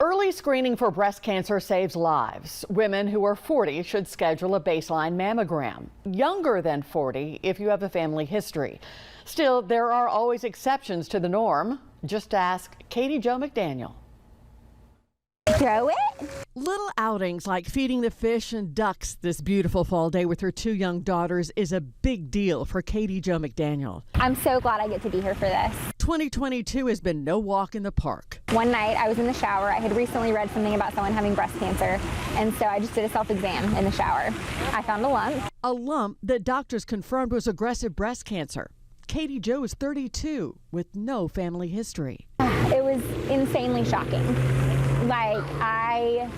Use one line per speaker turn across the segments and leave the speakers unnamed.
Early screening for breast cancer saves lives. Women who are 40 should schedule a baseline mammogram. Younger than 40 if you have a family history. Still, there are always exceptions to the norm. Just ask Katy Jo McDaniel.
Throw it.
Little outings like feeding the fish and ducks this beautiful fall day with her 2 young daughters is a big deal for Katy Jo McDaniel.
I'm so glad I get to be here for this.
2022 has been no walk in the park.
One night I was in the shower. I had recently read something about someone having breast cancer, and so I just did a self-exam in the shower. I found a lump.
A lump that doctors confirmed was aggressive breast cancer. Katy Jo is 32 with no family history.
It was insanely shocking. Like, I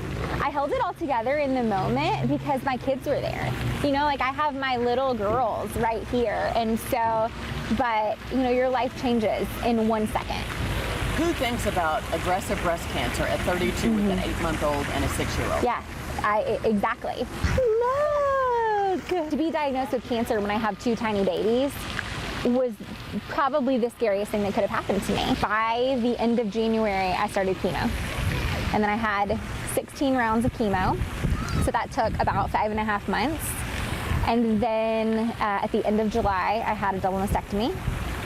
held it all together in the moment because my kids were there. You know, like I have my little girls right here. And so, but you know, your life changes in 1 second.
Who thinks about aggressive breast cancer at 32 with an 8-month-old and a 6-year-old?
Yeah, exactly. Look! To be diagnosed with cancer when I have 2 tiny babies was probably the scariest thing that could have happened to me. By the end of January, I started chemo. And then I had 16 rounds of chemo. So that took about 5.5 months. And then at the end of July, I had a double mastectomy.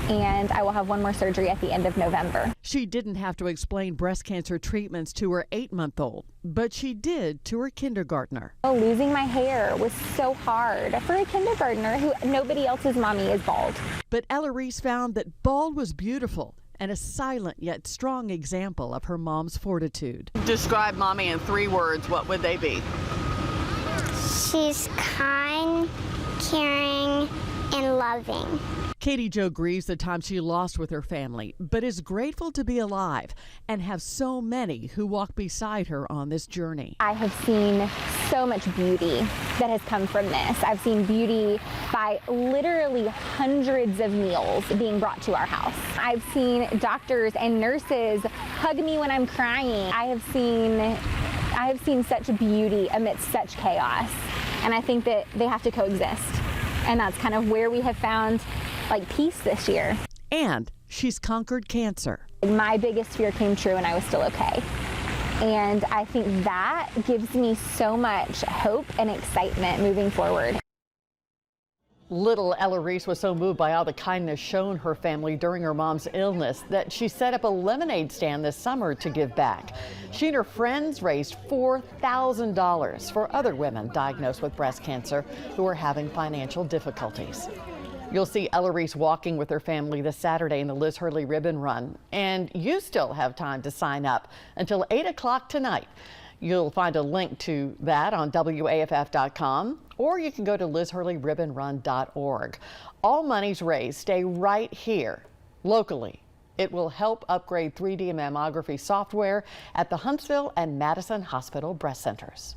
And I will have 1 more surgery at the end of November.
She didn't have to explain breast cancer treatments to her 8-month-old, but she did to her kindergartner.
Losing my hair was so hard for a kindergartner who nobody else's mommy is bald.
But Ella Reese found that bald was beautiful and a silent yet strong example of her mom's fortitude. Describe mommy in 3 words. What would they be?
She's kind, caring, and loving.
Katy Jo grieves the time she lost with her family, but is grateful to be alive and have so many who walk beside her on this journey.
I have seen so much beauty that has come from this. I've seen beauty by literally hundreds of meals being brought to our house. I've seen doctors and nurses hug me when I'm crying. I have seen such beauty amidst such chaos, and I think that they have to coexist. And that's kind of where we have found like peace this year.
And she's conquered cancer.
My biggest fear came true and I was still okay. And I think that gives me so much hope and excitement moving forward.
Little Ella Reese was so moved by all the kindness shown her family during her mom's illness that she set up a lemonade stand this summer to give back. She and her friends raised $4,000 for other women diagnosed with breast cancer who are having financial difficulties. You'll see Ella Reese walking with her family this Saturday in the Liz Hurley Ribbon Run, and you still have time to sign up until 8 o'clock tonight. You'll find a link to that on WAFF.com, or you can go to LizHurleyRibbonRun.org. All monies raised stay right here, locally. It will help upgrade 3D mammography software at the Huntsville and Madison Hospital breast centers.